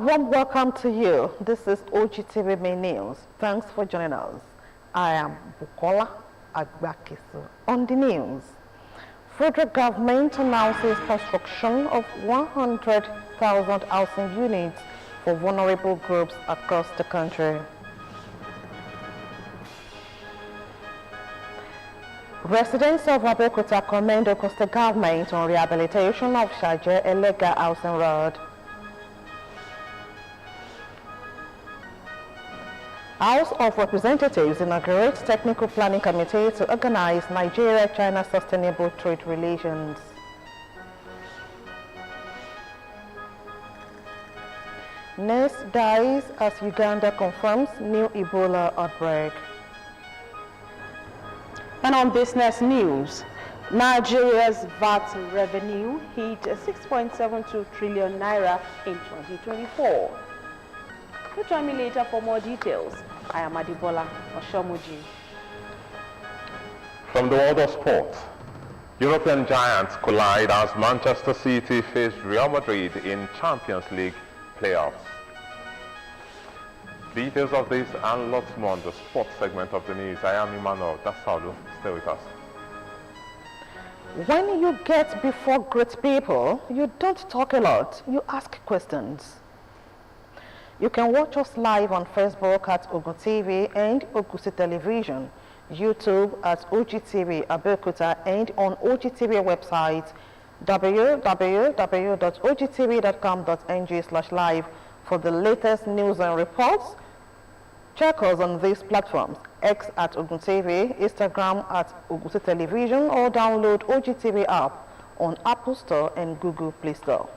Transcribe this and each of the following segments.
warm welcome to you. This is Ogtv Main News. Thanks for joining us. I am Bukola Agbakisu. On the news, federal government announces construction of 100,000 housing units for vulnerable groups across the country. Residents of Abeokuta commend the government on rehabilitation of Shaje Elega Housing Road. House of Representatives inaugurates Technical Planning Committee to organize Nigeria-China Sustainable Trade Relations. Nurse dies as Uganda confirms new Ebola outbreak. And on business news, Nigeria's VAT revenue hit 6.72 trillion naira in 2024. You join me later for more details. I am Adibola Oshomuji. From the world of sport, European giants collide as Manchester City face Real Madrid in Champions League playoffs. Details of this and lots more on the sports segment of the news. I am Emmanuel Dasalu. Stay with us. When you get before great people, you don't talk a lot, you ask questions. You can watch us live on Facebook at Ogtv and Ogusi Television, YouTube at Ogtv Abeokuta, and on Ogtv website www.ogtv.com.ng/live for the latest news and reports. Check us on these platforms: X at Ogtv, Instagram at Ogusi Television, or download Ogtv app on Apple Store and Google Play Store.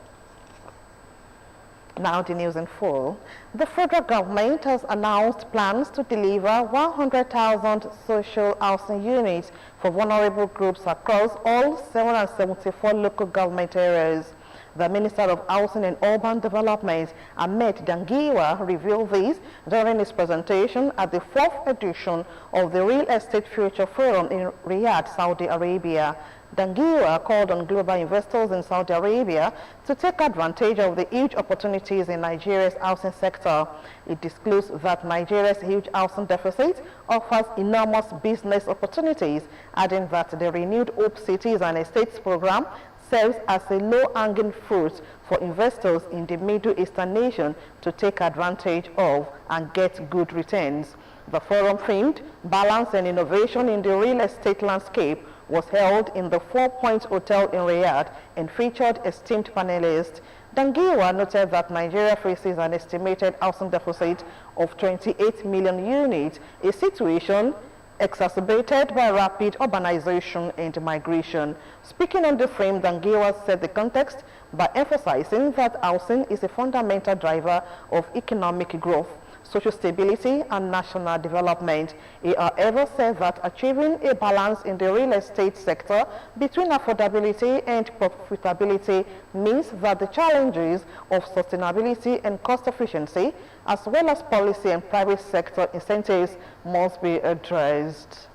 Now the news in full. The federal government has announced plans to deliver 100,000 social housing units for vulnerable groups across all 774 local government areas. The Minister of Housing and Urban Development, Ahmed Dangiwa, revealed this during his presentation at the 4th edition of the Real Estate Future Forum in Riyadh, Saudi Arabia. Dangiwa called on global investors in Saudi Arabia to take advantage of the huge opportunities in Nigeria's housing sector. It disclosed that Nigeria's huge housing deficit offers enormous business opportunities, adding that the renewed Hope Cities and Estates program serves as a low-hanging fruit for investors in the Middle Eastern nation to take advantage of and get good returns. The forum themed Balance and Innovation in the Real Estate Landscape was held in the 4-Point Hotel in Riyadh and featured esteemed panelists. Dangiwa noted that Nigeria faces an estimated housing deficit of 28 million units, a situation exacerbated by rapid urbanization and migration. Speaking on the theme, Dangiwa set the context by emphasizing that housing is a fundamental driver of economic growth, social stability, and national development. He, however, said that achieving a balance in the real estate sector between affordability and profitability means that the challenges of sustainability and cost efficiency, as well as policy and private sector incentives, must be addressed.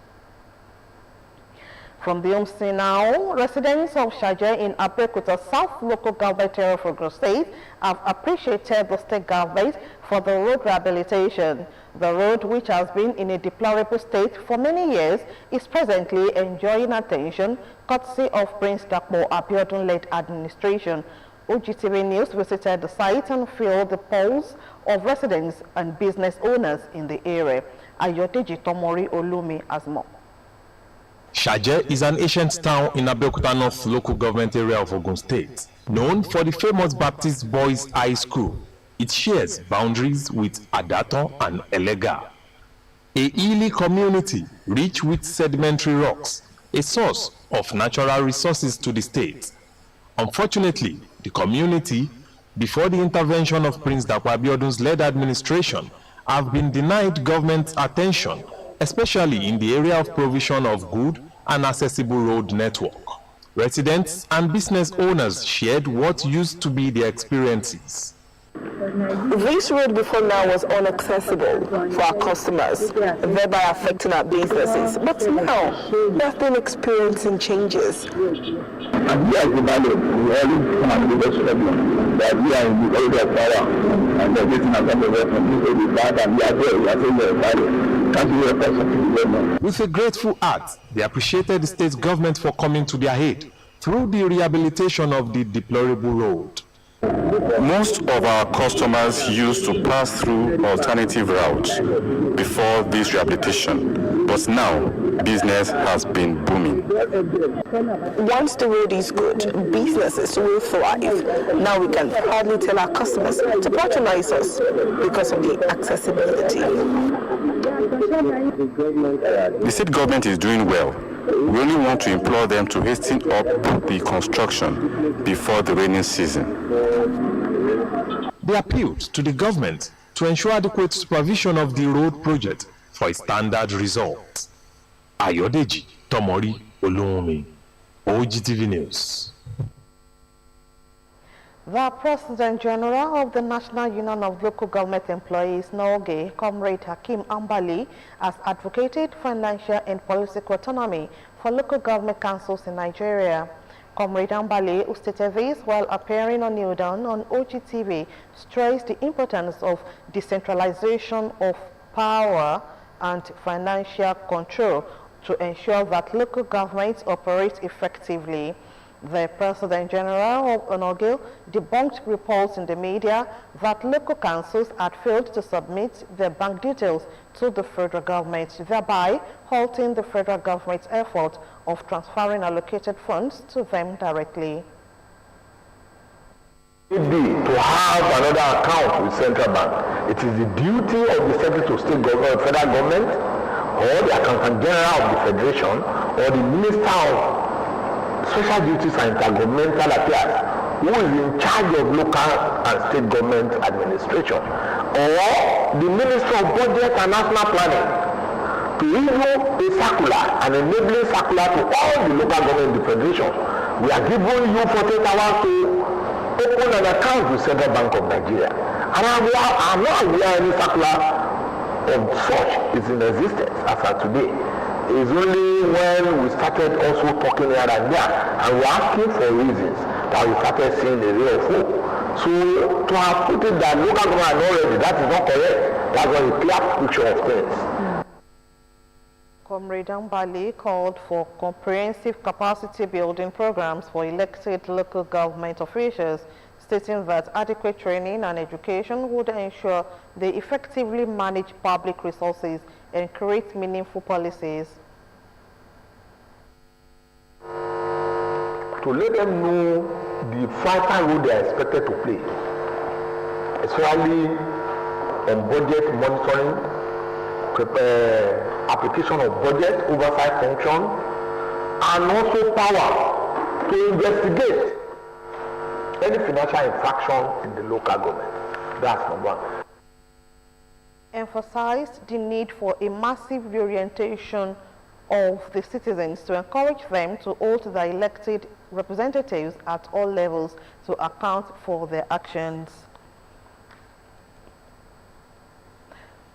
From the home scene now, residents of Shaje in Abeokuta South Local Government Area of Ogun State have appreciated the state government for the road rehabilitation. The road, which has been in a deplorable state for many years, is presently enjoying attention courtesy of Prince Dakpo Abiodun-led administration. Ogtv News visited the site and filled the polls of residents and business owners in the area. Ayodeji Tomori Olumi has more. Shaje is an ancient town in Abeokuta North Local Government Area of Ogun State, known for the famous Baptist Boys High School. It shares boundaries with Adaton and Elega, a hilly community rich with sedimentary rocks, a source of natural resources to the state. Unfortunately, the community, before the intervention of Prince Dakpo Abiodun's led administration, have been denied government attention, especially in the area of provision of good and accessible road network. Residents and business owners shared what used to be their experiences. This road before now was inaccessible for our customers, thereby affecting our businesses. But now, we have been experiencing changes. And we are divided. We always come and do this problem. That we are in the area of power. And they're getting a couple of from this area bad, and we are there. We are saying we are divided. Can't you help us to the government? With a grateful heart, they appreciated the state government for coming to their aid through the rehabilitation of the deplorable road. Most of our customers used to pass through alternative routes before this rehabilitation, but now business has been booming. Once the road is good, businesses will thrive. Now we can hardly tell our customers to patronize us because of the accessibility. The state government is doing well. We only want to implore them to hasten up the construction before the rainy season. They appealed to the government to ensure adequate supervision of the road project for a standard result. Ayodeji Tomori Olunmi, Ogtv News. The President General of the National Union of Local Government Employees, NOGE, Comrade Hakim Ambali, has advocated financial and political autonomy for local government councils in Nigeria. Comrade Ambali, who stated this while appearing on Newdown on Ogtv, stressed the importance of decentralization of power and financial control to ensure that local governments operate effectively. The President General of NOGE debunked reports in the media that local councils had failed to submit their bank details to the federal government, thereby halting the federal government's effort of transferring allocated funds to them directly. To have another account with central bank, it is the duty of the Secretary of State government, federal government, or the Accountant General of the Federation, or the Minister of Social Duties and Intergovernmental Affairs, who is in charge of local and state government administration, or the Minister of Budget and National Planning, to issue a circular, an enabling circular to all the local government in the Federation. We are giving you 48 hours to open an account with Central Bank of Nigeria. And I'm not aware any circular of such is in existence as of today. It's only when we started also talking here and there, and we're asking for reasons that we started seeing the real hope. So to have put it that local government are not ready, that is not correct. That's not a clear picture of things. Comrade Ambali called for comprehensive capacity building programs for elected local government officials, stating that adequate training and education would ensure they effectively manage public resources and create meaningful policies. To let them know the vital role they are expected to play, especially on budget monitoring, application of budget oversight function, and also power to investigate any financial infraction in the local government. That's number one. Emphasized the need for a massive reorientation of the citizens to encourage them to hold their elected representatives at all levels to account for their actions.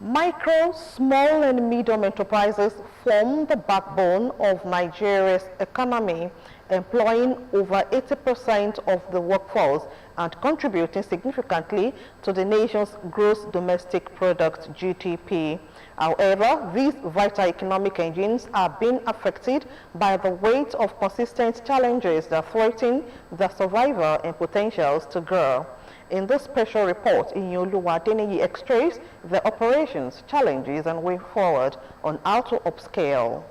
Micro, small and medium enterprises form the backbone of Nigeria's economy, employing over 80% of the workforce and contributing significantly to the nation's gross domestic product (GDP). However, these vital economic engines are being affected by the weight of consistent challenges that threaten their survival and potentials to grow. In this special report, Inyoluwa Deneye extracts the operations, challenges, and way forward on how to upscale.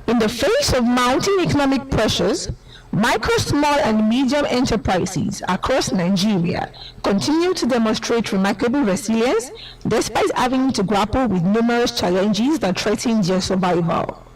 In the face of mounting economic pressures, micro, small, and medium enterprises across Nigeria continue to demonstrate remarkable resilience despite having to grapple with numerous challenges that threaten their survival.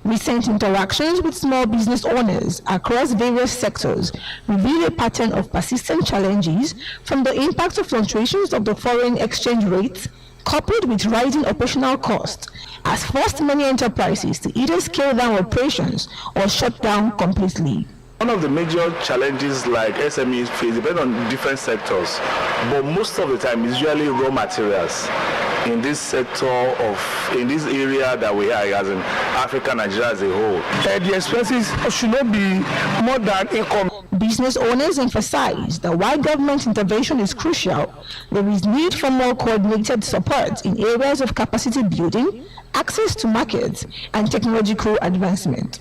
Recent interactions with small business owners across various sectors reveal a pattern of persistent challenges, from the impact of fluctuations of the foreign exchange rates coupled with rising operational costs, has forced many enterprises to either scale down operations or shut down completely. One of the major challenges like SMEs face depend on different sectors, but most of the time it's usually raw materials in this sector in this area that we are as in Africa, Nigeria as a whole. The expenses should not be more than income. Business owners emphasize that while government intervention is crucial, there is need for more coordinated support in areas of capacity building, access to markets, and technological advancement.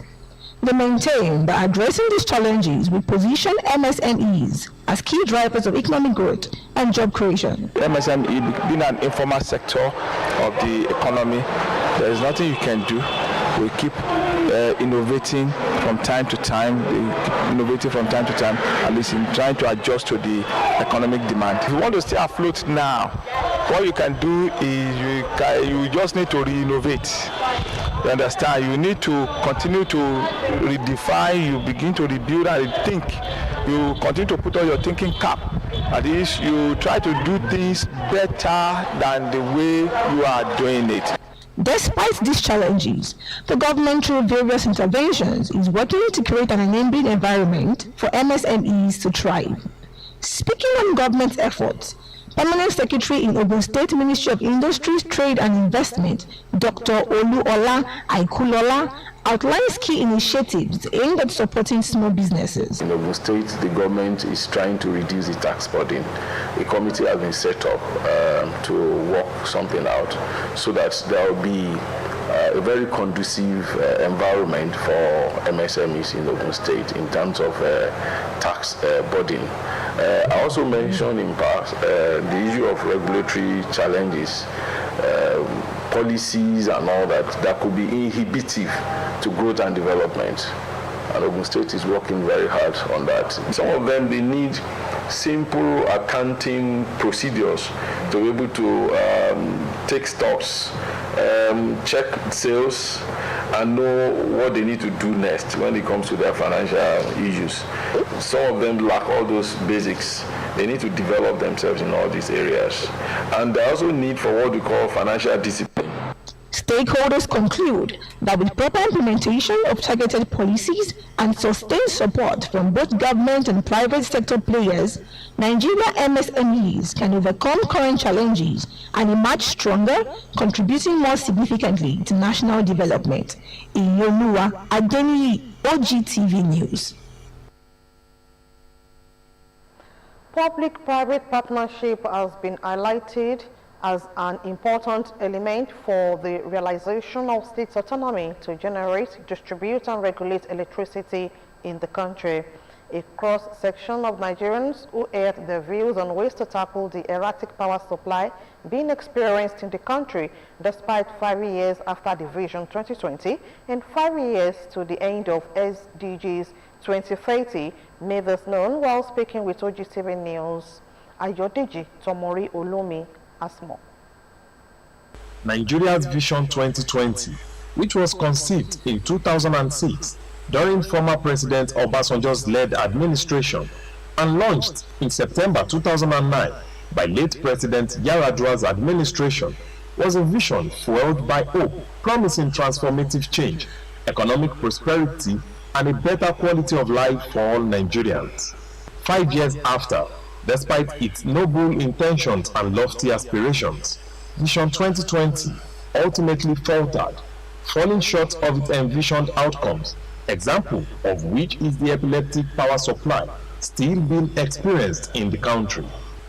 They maintain that addressing these challenges will position MSMEs as key drivers of economic growth and job creation. MSME being an informal sector of the economy, there is nothing you can do. We keep innovating from time to time, at least in trying to adjust to the economic demand. If you want to stay afloat now, what you can do is you just need to re-innovate. You understand? You need to continue to redefine, you begin to rebuild and rethink. You continue to put on your thinking cap. At least you try to do things better than the way you are doing it. Despite these challenges, the government, through various interventions, is working to create an enabling environment for MSMEs to thrive. Speaking on government efforts, Permanent Secretary in Ogun State Ministry of Industries, Trade and Investment, Dr. Oluola Aikulola, outlines key initiatives aimed at supporting small businesses. In Ogun State, the government is trying to reduce the tax burden. A committee has been set up to work something out so that there will be a very conducive environment for MSMEs in Ogun State in terms of tax burden. I also mentioned in past the issue of regulatory challenges, policies and all that could be inhibitive to growth and development. And Ogun State is working very hard on that. Some of them, they need simple accounting procedures to be able to take stocks, check sales, and know what they need to do next when it comes to their financial issues. Some of them lack all those basics. They need to develop themselves in all these areas. And they also need for what we call financial discipline. Stakeholders conclude that with proper implementation of targeted policies and sustained support from both government and private sector players, Nigeria MSMEs can overcome current challenges and emerge stronger, contributing more significantly to national development. Iyoluwa Adeniyi, Ogtv News. Public-private partnership has been highlighted as an important element for the realization of states' autonomy to generate, distribute and regulate electricity in the country. A cross-section of Nigerians who aired their views on ways to tackle the erratic power supply being experienced in the country despite 5 years after the Vision 2020 and 5 years to the end of SDGs 2030 made this known while speaking with Ogtv News. Ayodeji Tomori Olumi Asmo. Nigeria's Vision 2020, which was conceived in 2006 during former President Obasanjo's led administration and launched in September 2009 by late President Yar'Adua's administration, was a vision fueled by hope, promising transformative change, economic prosperity, and a better quality of life for all Nigerians. 5 years after, despite its noble intentions and lofty aspirations, Vision 2020 ultimately faltered, falling short of its envisioned outcomes, example of which is the epileptic power supply still being experienced in the country.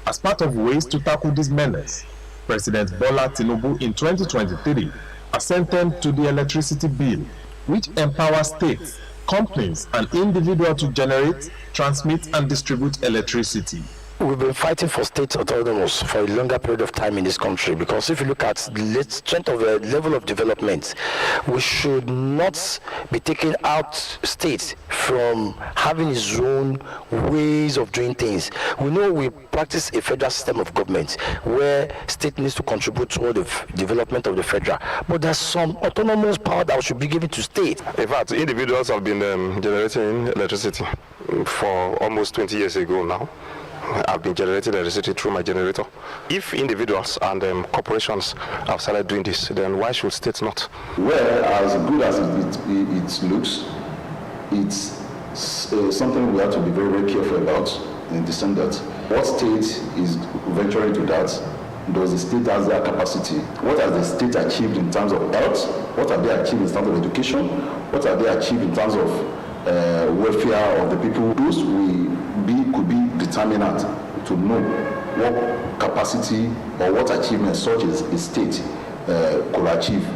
As part of ways to tackle this menace, President Bola Tinubu in 2023 assented to the electricity bill, which empowers states, companies, and individuals to generate, transmit, and distribute electricity. We've been fighting for state autonomous for a longer period of time in this country, because if you look at the strength of the level of development, we should not be taking out states from having its own ways of doing things. We know we practice a federal system of government where state needs to contribute toward the development of the federal, but there's some autonomous power that should be given to state. In fact, individuals have been generating electricity for almost 20 years ago now. I've been generating electricity through my generator. If individuals and corporations have started doing this, then why should states not? Well, as good as it looks, it's something we have to be very, very careful about in the sense that what state is venturing to that? Does the state have their capacity? What has the state achieved in terms of health? What have they achieved in terms of education? What have they achieved in terms of welfare of the people? Those could be determinant to know what capacity or what achievement such as a state could achieve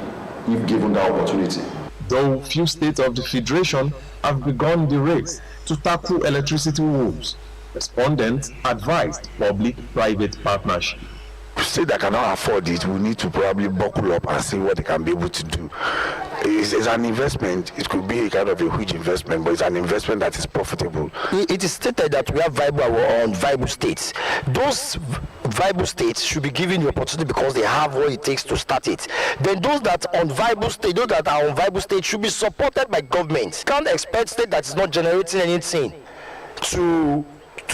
if given the opportunity. Though few states of the Federation have begun the race to tackle electricity woes, respondents advised public-private partnership. State that cannot afford it will need to probably buckle up and see what they can be able to do. It's an investment. It could be a kind of a huge investment, but it's an investment that is profitable. It is stated that we have viable states. Those viable states should be given the opportunity because they have what it takes to start it. Then those that are on viable states should be supported by government. Can't expect state that is not generating anything to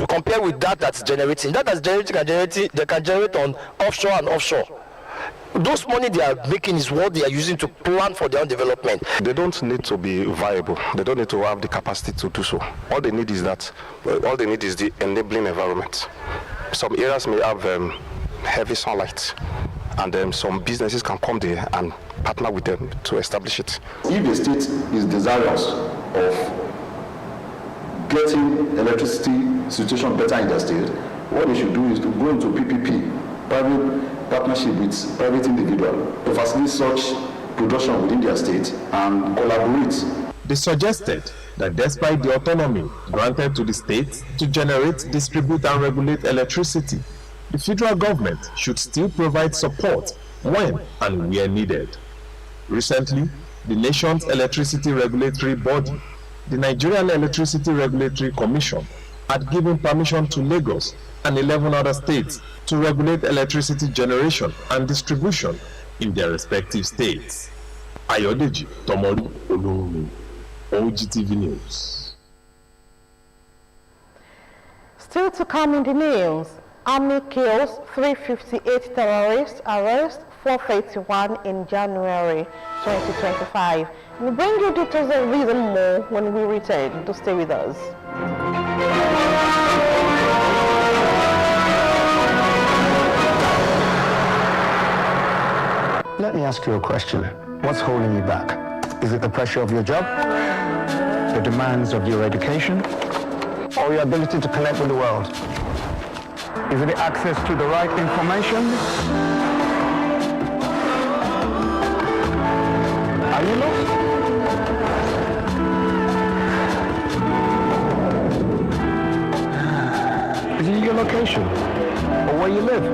compare with that's generating. That that's generating, they can generate on offshore and offshore. Those money they are making is what they are using to plan for their own development. They don't need to be viable. They don't need to have the capacity to do so. All they need is the enabling environment. Some areas may have heavy sunlight, and some businesses can come there and partner with them to establish it. If the state is desirous of getting electricity situation better in the state, what they should do is to go into PPP, private partnership with private individual, to facilitate such production within their state and collaborate. They suggested that despite the autonomy granted to the states to generate, distribute and regulate electricity, the federal government should still provide support when and where needed. Recently, the nation's electricity regulatory body, the Nigerian Electricity Regulatory Commission, had given permission to Lagos and 11 other states to regulate electricity generation and distribution in their respective states. Ayodeji Tomori Olunmi, Ogtv News. Still to come in the news, Army kills 358 terrorists, arrests 431 in January 2025. We'll bring you details of this and more when we return. To stay with us. Let me ask you a question. What's holding you back? Is it the pressure of your job, the demands of your education, or your ability to connect with the world? Is it the access to the right information? Are you lost? Is it your location, or where you live,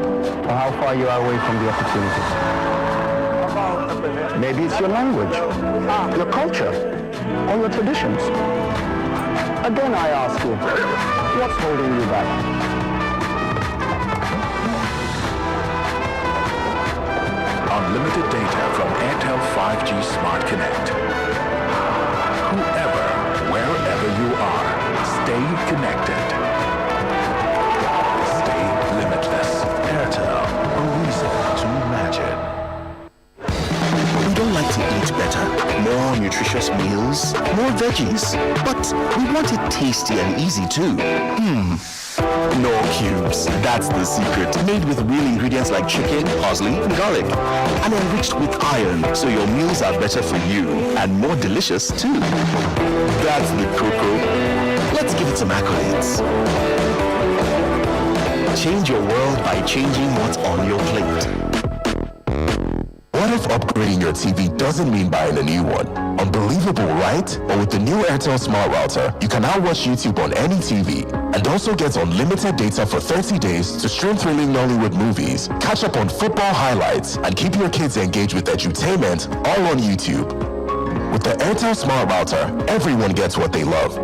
or how far you are away from the opportunities? Maybe it's your language, your culture, or your traditions. Again, I ask you, what's holding you back? Unlimited data from Airtel 5G Smart Connect. Whoever, wherever you are, stay connected. Stay limitless. Airtel, a reason to imagine. We don't like to eat better, more nutritious meals, more veggies, but we want it tasty and easy too. Knorr Cubes, that's the secret. Made with real ingredients like chicken, parsley, and garlic, and enriched with iron, so your meals are better for you and more delicious too. That's the cocoa. Let's give it some accolades. Change your world by changing what's on your plate. What if upgrading your TV doesn't mean buying a new one? Unbelievable, right? But with the new Airtel Smart Router, you can now watch YouTube on any TV and also get unlimited data for 30 days to stream thrilling Nollywood movies, catch up on football highlights, and keep your kids engaged with edutainment all on YouTube. With the Airtel Smart Router, everyone gets what they love.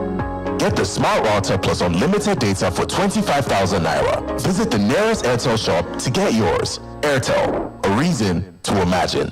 Get the Smart Router plus unlimited data for 25,000 Naira. Visit the nearest Airtel shop to get yours. Airtel, a reason to imagine.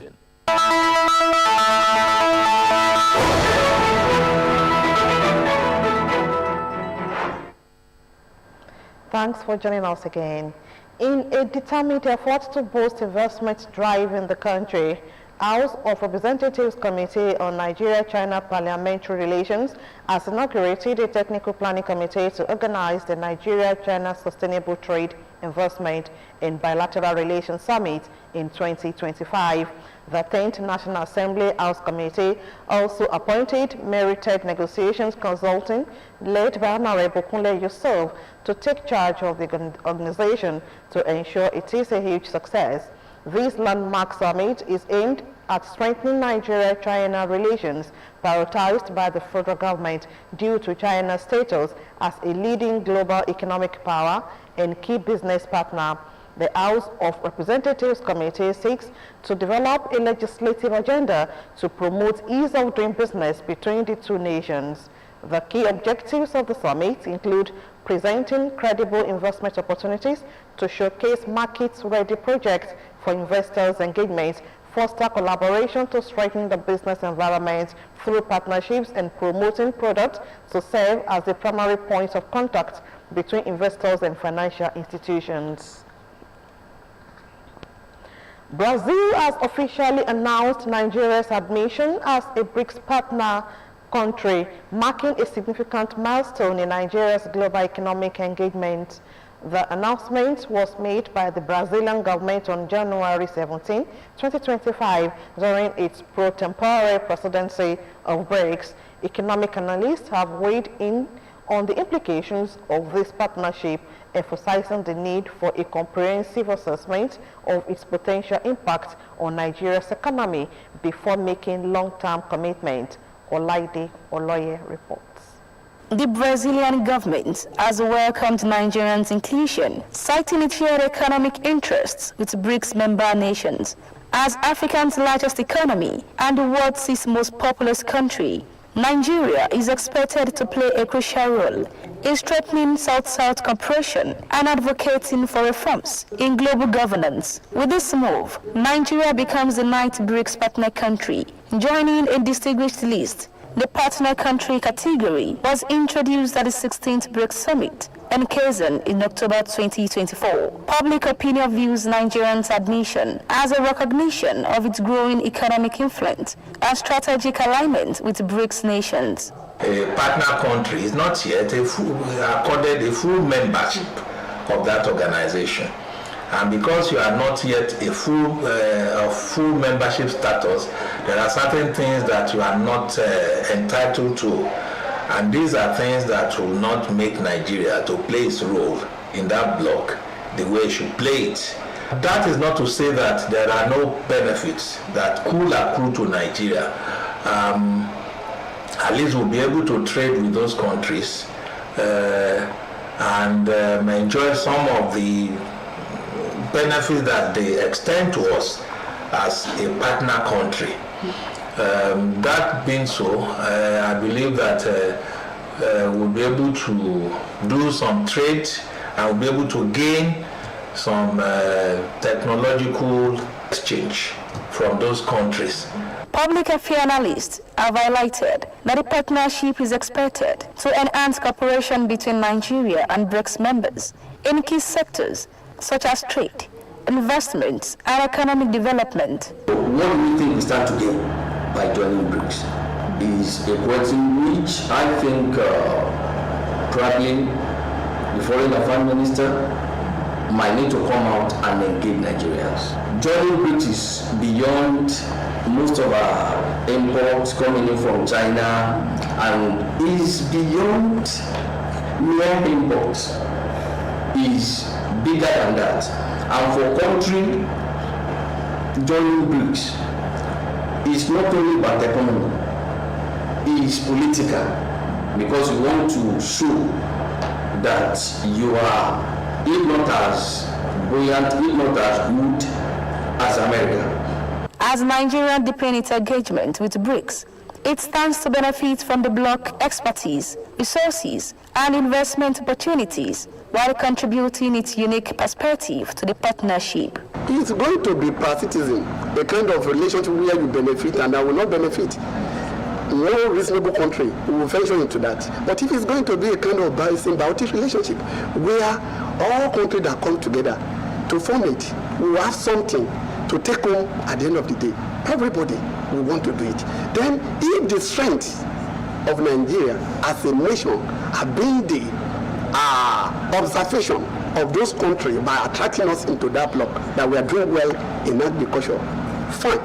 Thanks for joining us again. In a determined effort to boost investment drive in the country, House of Representatives Committee on Nigeria-China Parliamentary Relations has inaugurated a technical planning committee to organize the Nigeria-China Sustainable Trade, Investment and Bilateral Relations Summit in 2025. The 10th National Assembly House Committee also appointed Merited Negotiations Consulting, led by Honorable Kunle Yusuf, to take charge of the organization to ensure it is a huge success. This landmark summit is aimed at strengthening Nigeria-China relations, prioritized by the federal government due to China's status as a leading global economic power and key business partner. The House of Representatives Committee seeks to develop a legislative agenda to promote ease of doing business between the two nations. The key objectives of the summit include presenting credible investment opportunities to showcase market-ready projects for investors' engagement, foster collaboration to strengthen the business environment through partnerships, and promoting products to serve as the primary point of contact between investors and financial institutions. Brazil has officially announced Nigeria's admission as a BRICS partner country, marking a significant milestone in Nigeria's global economic engagement. The announcement was made by the Brazilian government on January 17, 2025, during its pro-tempore presidency of BRICS. Economic analysts have weighed in on the implications of this partnership, emphasizing the need for a comprehensive assessment of its potential impact on Nigeria's economy before making long-term commitment. Olaide Oloye reports. The Brazilian government has welcomed Nigerians' inclusion, citing its shared economic interests with BRICS member nations. As Africa's largest economy and the world's sixth most populous country, Nigeria is expected to play a crucial role in strengthening South-South cooperation and advocating for reforms in global governance. With this move, Nigeria becomes the 9th BRICS partner country, joining a distinguished list. The partner country category was introduced at the 16th BRICS Summit in Kazan in October 2024. Public opinion views Nigeria's admission as a recognition of its growing economic influence and strategic alignment with BRICS nations. A partner country is not yet accorded a full membership of that organization. And because you are not yet a full membership status, there are certain things that you are not entitled to. And these are things that will not make Nigeria to play its role in that bloc the way it should play it. That is not to say that there are no benefits that could accrue to Nigeria. At least we'll be able to trade with those countries and enjoy some of the benefits that they extend to us as a partner country. That being so, I believe that we'll be able to do some trade and we'll be able to gain some technological exchange from those countries. Public affairs analysts have highlighted that the partnership is expected to enhance cooperation between Nigeria and BRICS members in key sectors such as trade, investments, and economic development. What do we think we stand to gain by joining BRICS is a question which I think probably the foreign affairs minister might need to come out and engage Nigerians. Joining BRICS is beyond most of our imports coming in from China and is beyond mere imports. Is bigger than that. And for country joining BRICS is not only about economy, it is political, because you want to show that you are, if not as buoyant, if not as good as America. As Nigeria deepens its engagement with BRICS, it stands to benefit from the bloc expertise, resources, and investment opportunities, while contributing its unique perspective to the partnership. It's going to be parasitism, a kind of relationship where you benefit and I will not benefit. No reasonable country will venture into that. But if it's going to be a kind of symbiotic relationship where all countries that come together to form it will have something to take home at the end of the day. Everybody will want to do it. Then if the strength of Nigeria as a nation have been the observation of those countries by attracting us into that block, that we are doing well in agriculture, fine.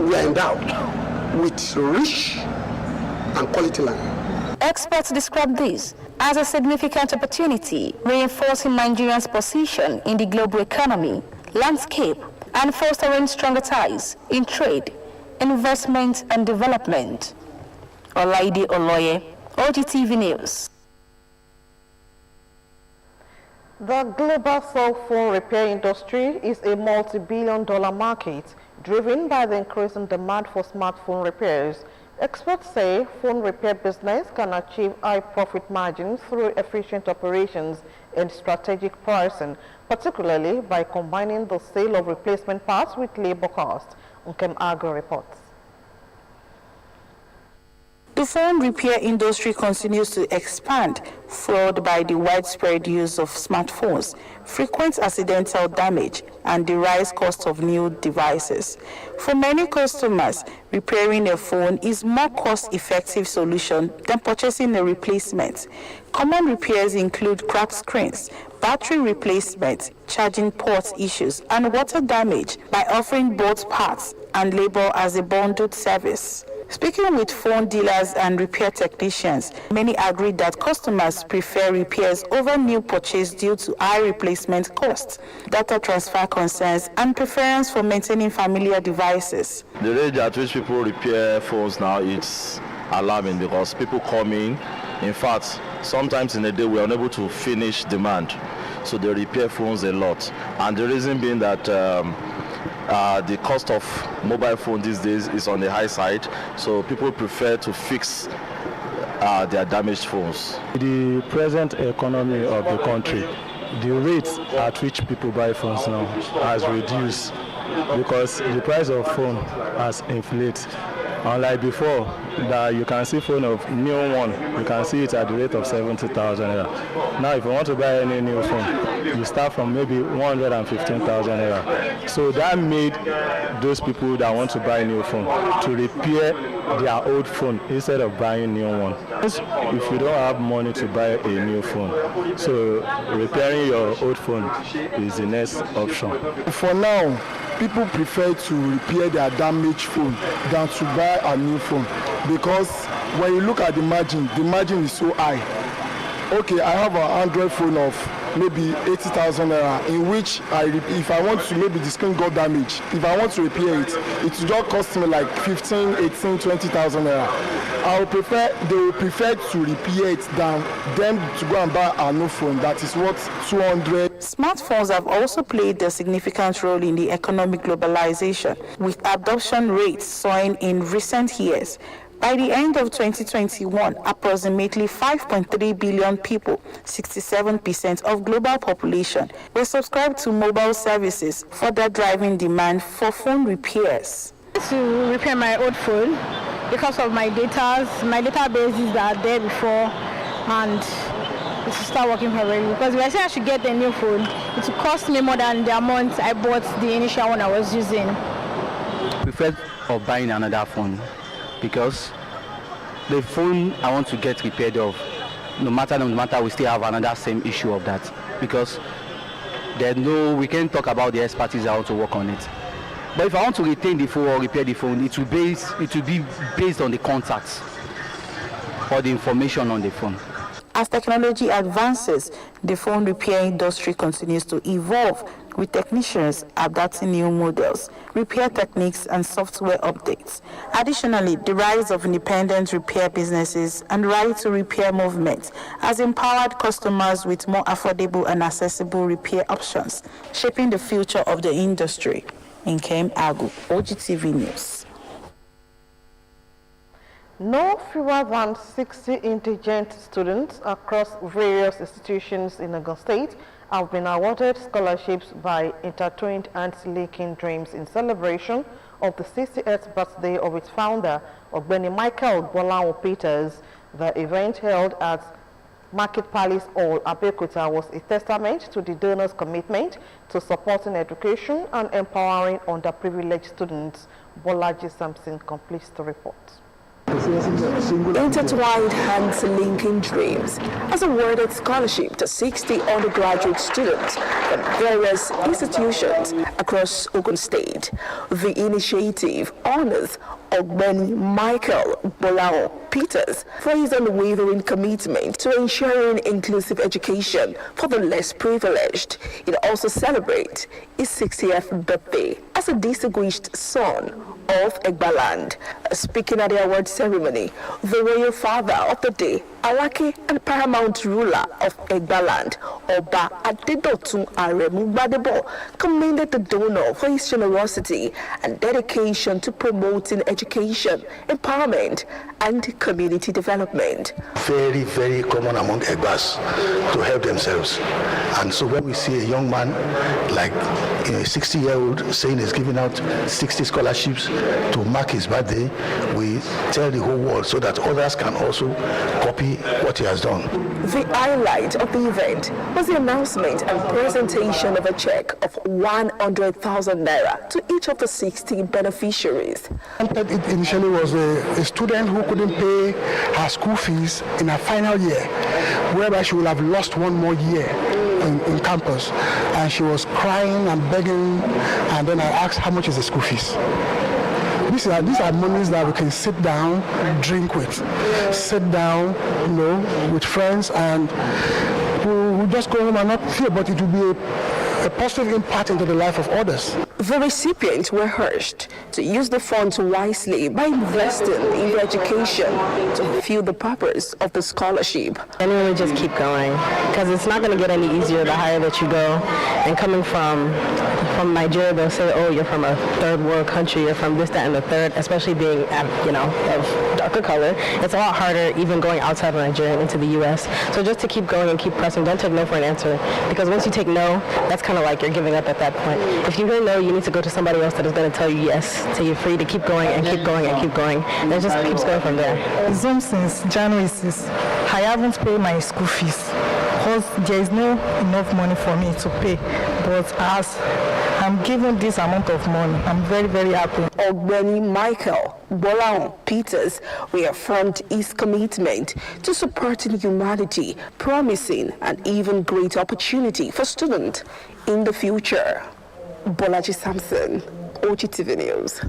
We are endowed with rich and quality land. Experts describe this as a significant opportunity, reinforcing Nigeria's position in the global economy, landscape, and fostering stronger ties in trade, investment, and development. Olaide Oloye, Ogtv News. The global cell phone repair industry is a multi-billion-dollar market driven by the increasing demand for smartphone repairs. Experts say phone repair business can achieve high profit margins through efficient operations and strategic pricing, particularly by combining the sale of replacement parts with labor costs. Nkem Agro reports. The phone repair industry continues to expand, fueled by the widespread use of smartphones, frequent accidental damage, and the rise cost of new devices. For many customers, repairing a phone is more cost-effective solution than purchasing a replacement. Common repairs include cracked screens, battery replacement, charging port issues, and water damage by offering both parts and labor as a bundled service. Speaking with phone dealers and repair technicians, many agreed that customers prefer repairs over new purchase due to high replacement costs, data transfer concerns, and preference for maintaining familiar devices. The rate at which people repair phones now is alarming because people come in. In fact, sometimes in a day we are unable to finish demand, so they repair phones a lot. And the reason being that the cost of mobile phone these days is on the high side, so people prefer to fix their damaged phones. The present economy of the country, the rate at which people buy phones now has reduced because the price of phone has inflated. Unlike before, that you can see phone of new one, you can see it at the rate of 70,000 naira. Now, if you want to buy any new phone, you start from maybe 115,000 naira. So that made those people that want to buy a new phone to repair their old phone instead of buying a new one. If you don't have money to buy a new phone, so repairing your old phone is the next option. For now, people prefer to repair their damaged phone than to buy a new phone because when you look at the margin is so high. Okay, I have an Android phone of maybe 80,000 naira, in which if I want to, maybe the screen got damaged, if I want to repair it, it will just cost me like 15, 18, 20,000 naira. They will prefer to repair it than them to go and buy a new phone that is worth 200. Smartphones have also played a significant role in the economic globalization, with adoption rates soaring in recent years. By the end of 2021, approximately 5.3 billion people, 67% of global population, were subscribed to mobile services, further driving demand for phone repairs. To repair my old phone because of my databases that are there before, and it will start working properly. Because if I say I should get a new phone, it will cost me more than the amount I bought the initial one I was using. I prefer of buying another phone because the phone I want to get repaired of, no matter, we still have another same issue of that because we can't talk about the expertise I want to work on it. But if I want to retain the phone or repair the phone, it will be based on the contacts or the information on the phone. As technology advances, the phone repair industry continues to evolve, with technicians adapting new models, repair techniques, and software updates. Additionally, the rise of independent repair businesses and right-to-repair movements has empowered customers with more affordable and accessible repair options, shaping the future of the industry. Nkem Agu, Ogtv News. No fewer than 60 indigent students across various institutions in Ogun State have been awarded scholarships by Intertwined Ants Linking Dreams in celebration of the 68th birthday of its founder, Ogbeni Michael Bolawo Peters. The event held at Market Palace Hall, Abeokuta, was a testament to the donors' commitment to supporting education and empowering underprivileged students. Bolaji Sampson completes the report. Intertwined hands linking dreams has awarded scholarship to 60 undergraduate students from various institutions across Ogun State. The initiative honors Ogbeni Michael Bolao Peters for his unwavering commitment to ensuring inclusive education for the less privileged. It also celebrates his 60th birthday as a distinguished son of Egbaland. Speaking at the award ceremony, the royal father of the day, Alake and paramount ruler of Egbaland, Oba Adedotun Aremu Gbadebo, commended the donor for his generosity and dedication to promoting education, empowerment, and community development. Very, very common among Egbas to help themselves. And so when we see a young man like a 60-year-old saying he's giving out 60 scholarships to mark his birthday, we tell the whole world so that others can also copy what he has done. The highlight of the event was the announcement and presentation of a check of 100,000 naira to each of the 60 beneficiaries. It initially was a student who couldn't pay her school fees in her final year, whereby she will have lost one more year in campus, and she was crying and begging, and then I asked how much is the school fees. These are monies that we can sit down, drink with, sit down, with friends, and we'll just go home and not feel, but it will be a positive impact into the life of others. The recipients were urged to use the funds wisely by investing in their education to fulfill the purpose of the scholarship. And really just keep going, because it's not going to get any easier the higher that you go. And coming from Nigeria, they'll say, oh, you're from a third world country, you're from this, that, and the third, especially being, of darker color. It's a lot harder even going outside of Nigeria and into the U.S. So just to keep going and keep pressing, don't take no for an answer, because once you take no, that's kind of like you're giving up at that point. If you hear no, you need to go to somebody else that is going to tell you yes, so you're free to keep going and keep going and keep going. And it just keeps going from there. Since January 6th, I haven't paid my school fees because there is no enough money for me to pay. But as I'm given this amount of money, I'm very, very happy. Ogbeni Michael Bolao Peters reaffirmed his commitment to supporting humanity, promising an even greater opportunity for students in the future. Bolaji Sampson, Ogtv News.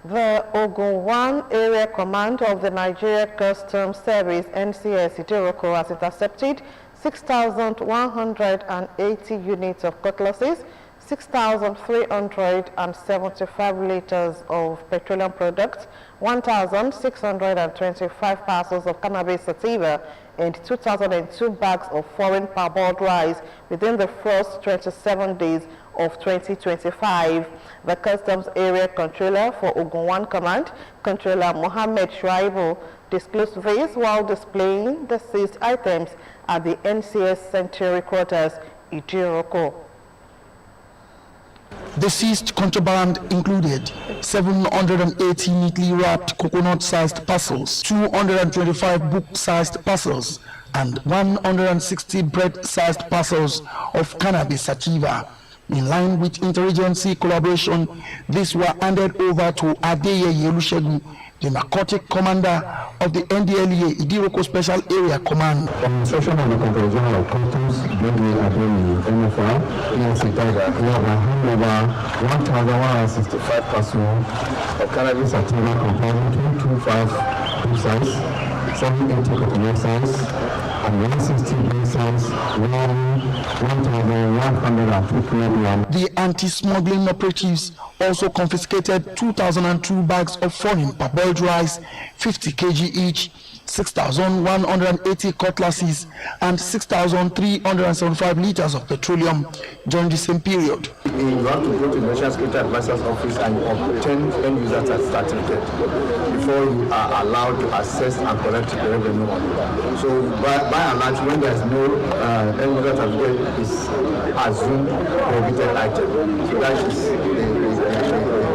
The Ogun 1 Area Command of the Nigeria Customs Service, NCS Idiroko, has intercepted 6,180 units of cutlasses, 6,375 liters of petroleum products, 1,625 parcels of cannabis sativa, and 2,002 bags of foreign parboiled rice within the first 27 days of 2025. The Customs Area Controller for Ogun 1 Command, Controller Mohammed Shuaibu, disclosed this while displaying the seized items at the NCS Century Quarters, Idiroko. The seized contraband included 780 neatly wrapped coconut-sized parcels, 225 book-sized parcels, and 160 bread-sized parcels of cannabis sativa. In line with interagency collaboration, these were handed over to Adeyeye Olusegun, the narcotic commander of the NDLEA Idiroko Special Area Command. On instruction of the Control General of Customs, Bentley Ademi, MFR, ENC Tiger, we have handed over 1,165 parcels of cannabis sativa comprising 225 book size, 780 coconut size, and 160 big size, 1,102 kilograms. The anti-smuggling operatives also confiscated 2,002 bags of foreign parboiled rice, 50 kg each, 6,180 cutlasses, and 6,375 liters of petroleum during the same period. You have to go to the National Security Advisor's office and obtain end user certificate before you are allowed to access and collect the revenue. So by and large, when there is no end user certificate, is assumed prohibited item. So that is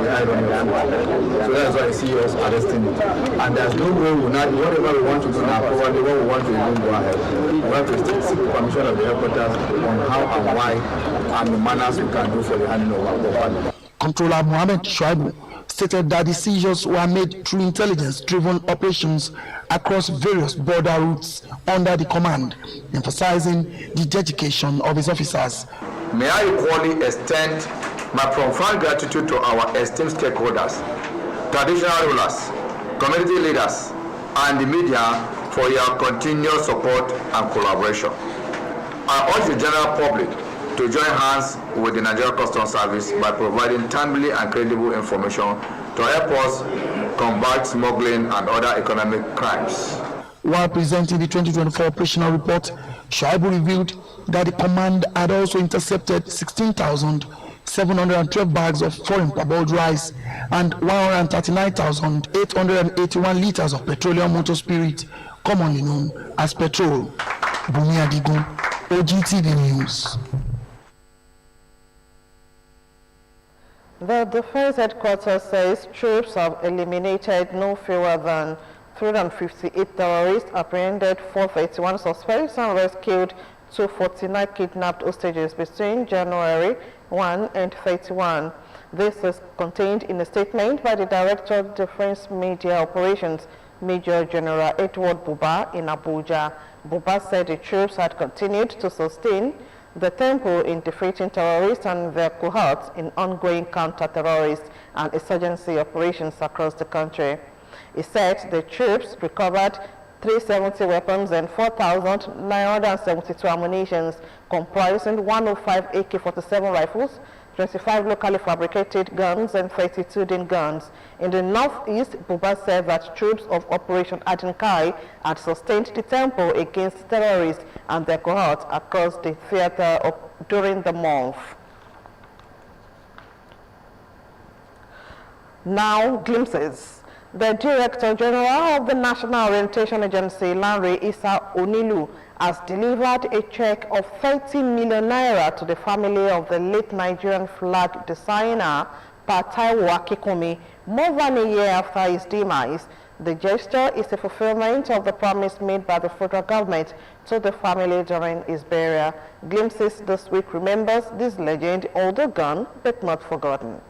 the irony of diameter. So that's why you see us arresting it. And there's no way we not, whatever we want to do now, probably what we want to even go ahead. We have to seek permission of the headquarters on how and why and the manners we can do for the handing over of property. Controller Mohammed Shuaibu stated that the seizures were made through intelligence-driven operations across various border routes under the command, emphasizing the dedication of his officers. May I equally extend my profound gratitude to our esteemed stakeholders, traditional rulers, community leaders, and the media for your continued support and collaboration. I urge the general public to join hands with the Nigerian Customs Service by providing timely and credible information to help us combat smuggling and other economic crimes. While presenting the 2024 operational report, Shuaibu revealed that the command had also intercepted 16,712 bags of foreign parboiled rice and 139,881 liters of petroleum motor spirit, commonly known as petrol. Bumi Adigun, Ogtv News. The Defense Headquarters says troops have eliminated no fewer than 358 terrorists, apprehended 431 suspects, and rescued 249 kidnapped hostages between January 1 and 31. This is contained in a statement by the Director of Defense Media Operations, Major General Edward Buba, in Abuja. Buba said the troops had continued to sustain the tempo in defeating terrorists and their cohorts in ongoing counter-terrorist and insurgency operations across the country. He said the troops recovered 370 weapons and 4,972 ammunition, comprising 105 AK-47 rifles, 25 locally fabricated guns, and 32 DIN guns. In the northeast, Buba said that troops of Operation Adinkai had sustained the tempo against terrorists and their cohorts across the theater during the month. Now, glimpses. The Director General of the National Orientation Agency, Lanre Issa Onilu, has delivered a check of 30 million naira to the family of the late Nigerian flag designer, Taiwo Akikomi, more than a year after his demise. The gesture is a fulfillment of the promise made by the federal government to the family during his burial. Glimpses this week remembers this legend, although gone but not forgotten.